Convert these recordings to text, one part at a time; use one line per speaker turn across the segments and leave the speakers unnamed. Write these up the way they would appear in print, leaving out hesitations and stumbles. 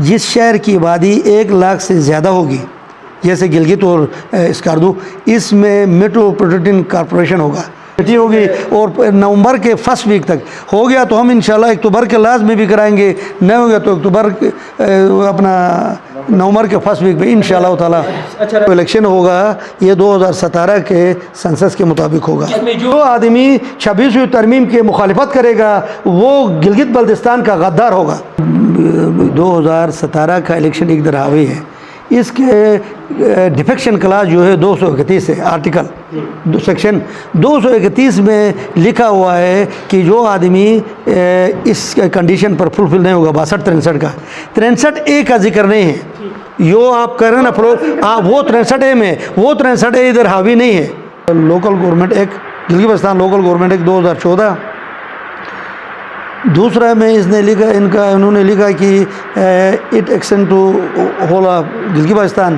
جس شہر کی آبادی 1 لاکھ سے زیادہ ہوگی جیسے گلگت اور اسکاردو، اس میں میٹروپولیٹن کارپوریشن ہوگا ہوگی، اور نومبر کے فرسٹ ویک تک ہو گیا تو ہم انشاءاللہ اکتوبر کے لاسٹ میں بھی کرائیں گے، نہیں ہو گیا تو اکتوبر اپنا نومبر کے فرسٹ ویک میں انشاءاللہ تعالیٰ الیکشن ہوگا۔ یہ 2017 کے سنسس کے مطابق ہوگا۔ جو آدمی 26ویں ترمیم کے مخالفت کرے گا وہ گلگت بلتستان کا غدار ہوگا۔ 2017 کا الیکشن ایک دراوی ہے، اس کے ڈیفیکشن کلاس جو ہے 231 ہے، آرٹیکل سیکشن 231 میں لکھا ہوا ہے کہ جو آدمی اس کنڈیشن پر فلفل نہیں ہوگا 62-63 کا، 63A کا ذکر نہیں ہے، جو آپ کہہ رہے ہیں نا وہ 63A میں، وہ 63A ادھر حاوی نہیں ہے۔ Local government act, Gilgit Baltistan local government act 2014، دوسرا میں اس نے لکھا، انہوں نے لکھا کہ it extend two whole of Gilgit Baltistan.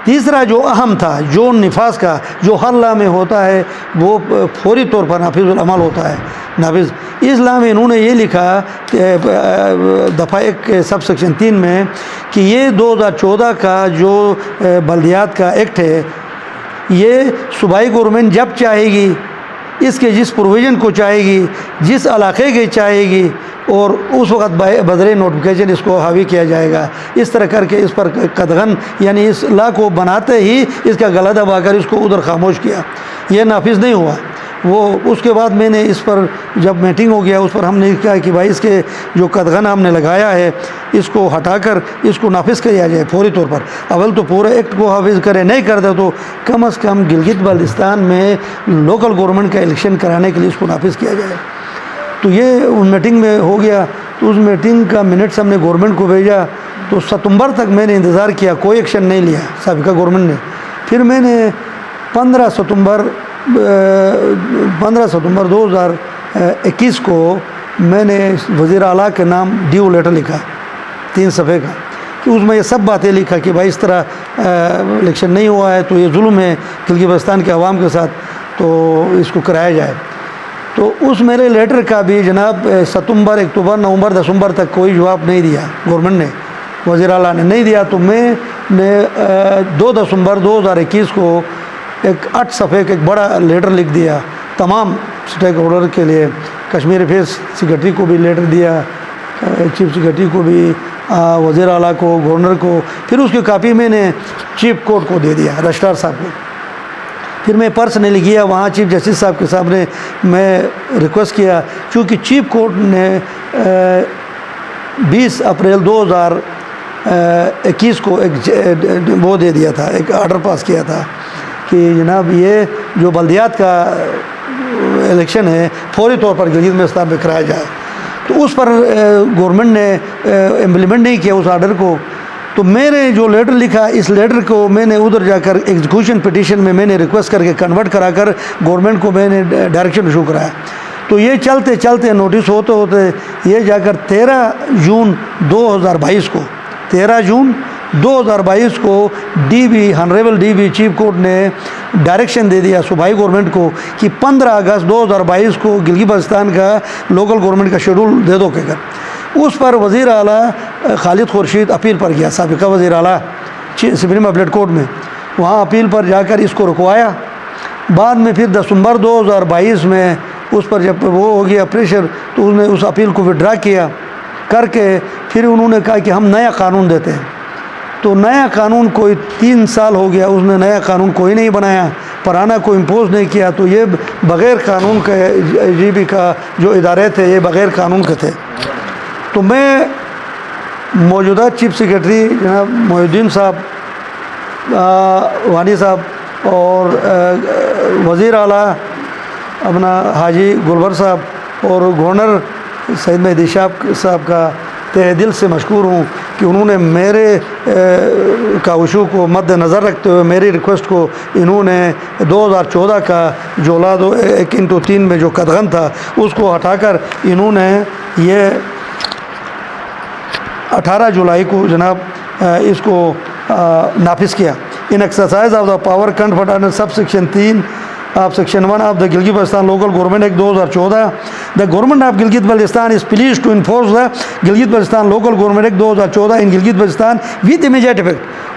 تیسرا جو اہم تھا، جو نفاذ کا، جو ہر لا میں ہوتا ہے وہ فوری طور پر نافذ العمل ہوتا ہے، نافذ۔ اس لا میں انہوں نے یہ لکھا کہ دفعہ 1 سب سیکشن 3 میں کہ یہ 2014 کا جو بلدیات کا ایکٹ ہے، یہ صوبائی گورنمنٹ جب چاہے گی، اس کے جس پروویژن کو چاہے گی، جس علاقے کے چاہے گی، اور اس وقت بذریعہ نوٹیفیکیشن اس کو حاوی کیا جائے گا۔ اس طرح کر کے اس پر قدغن، یعنی اس لا کو بناتے ہی اس کا گلا دبا کر اس کو ادھر خاموش کیا، یہ نافذ نہیں ہوا۔ وہ اس کے بعد میں نے اس پر جب میٹنگ ہو گیا، اس پر ہم نے کہا کہ بھائی اس کے جو قدغن ہم نے لگایا ہے اس کو ہٹا کر اس کو نافذ کیا جائے فوری طور پر۔ اول تو پورے ایکٹ کو حافظ کرے، نہیں کرتا تو کم از کم گلگت بلتستان میں لوکل گورنمنٹ کا الیکشن کرانے کے لیے اس کو نافذ کیا جائے۔ تو یہ ان میٹنگ میں ہو گیا، تو اس میٹنگ کا منٹس ہم نے گورنمنٹ کو بھیجا، تو ستمبر تک میں نے انتظار کیا، کوئی ایکشن نہیں لیا سابقہ گورنمنٹ نے۔ پھر میں نے 15 ستمبر 2021 کو میں نے وزیر اعلیٰ کے نام ڈیو لیٹر لکھا 3 صفحے کا، تو اس میں یہ سب باتیں لکھا کہ بھائی اس طرح الیکشن نہیں ہوا ہے تو یہ ظلم ہے گلگت بلتستان کے عوام کے ساتھ، تو اس کو کرایا جائے۔ تو اس میرے لیٹر کا بھی جناب ستمبر، اکتوبر، نومبر، دسمبر تک کوئی جواب نہیں دیا گورنمنٹ نے، وزیر اعلیٰ نے نہیں دیا۔ تو میں نے 2 دسمبر 2021 کو ایک 8 صفحے کا ایک بڑا لیٹر لکھ دیا تمام اسٹیک ہولڈر کے لیے، کشمیر افیئرس سیکرٹری کو بھی لیٹر دیا، چیف سیکرٹری کو بھی، وزیر اعلیٰ کو، گورنر کو، پھر اس کی کاپی میں نے چیف کورٹ کو دے دیا، رجسٹرار صاحب کو۔ پھر میں پرسنلی گیا وہاں چیف جسٹس صاحب کے سامنے، میں ریکویسٹ کیا، چونکہ چیف کورٹ نے 20 اپریل 2021 کو ایک وہ دے دیا تھا، ایک آرڈر پاس کیا تھا کہ جناب یہ جو بلدیات کا الیکشن ہے فوری طور پر گلگت بلتستان میں کرایا جائے۔ تو اس پر گورنمنٹ نے امپلیمنٹ نہیں کیا اس آرڈر کو۔ تو میں نے جو لیٹر لکھا، اس لیٹر کو میں نے ادھر جا کر ایگزیکیوشن پٹیشن میں نے ریکویسٹ کر کے کنورٹ کرا کر گورنمنٹ کو میں نے ڈائریکشن ایشو کرایا۔ تو یہ چلتے چلتے نوٹس ہوتے ہوتے یہ جا کر 13 جون 2022 کو 2022 کو ہنریبل ڈی بی چیف کورٹ نے ڈائریکشن دے دیا صوبائی گورنمنٹ کو کہ 15 اگست 2022 کو گلگت بلتستان کا لوکل گورنمنٹ کا شیڈول دے دو کہہ کر۔ اس پر وزیر اعلیٰ خالد خورشید اپیل پر گیا، سابقہ وزیر اعلیٰ سپریم اپیلیٹ کورٹ میں، وہاں اپیل پر جا کر اس کو رکوایا۔ بعد میں پھر دسمبر 2022 میں اس پر جب وہ ہو گیا پریشر، تو اس نے اس اپیل کو وڈرا کیا کر کے پھر انہوں نے کہا کہ ہم نیا قانون دیتے ہیں۔ تو نیا قانون کوئی 3 سال ہو گیا، اس نے نیا قانون کوئی نہیں بنایا، پرانا کو امپوز نہیں کیا، تو یہ بغیر قانون کے جی بی کا جو ادارے تھے یہ بغیر قانون کے تھے۔ تو میں موجودہ چیف سیکرٹری جناب محی الدین صاحب وانی صاحب اور وزیر اعلیٰ اپنا حاجی گلبر صاحب اور گورنر سید مہدی صاحب کا تہ دل سے مشکور ہوں کہ انہوں نے میرے کاوشوں کو مد نظر رکھتے ہوئے میری ریکویسٹ کو انہوں نے 2014 کا جو 1/3 میں جو قدغن تھا اس کو ہٹا کر انہوں نے یہ 18 جولائی کو جناب اس کو نافذ کیا۔ In exercise of the power conferred under sub section 3 of Section 1 of the Gilgit-Baltistan Local Government Act 2014. The government of Gilgit-Baltistan is pleased to enforce the Gilgit-Baltistan Local Government Act 2014 in Gilgit-Baltistan with immediate effect.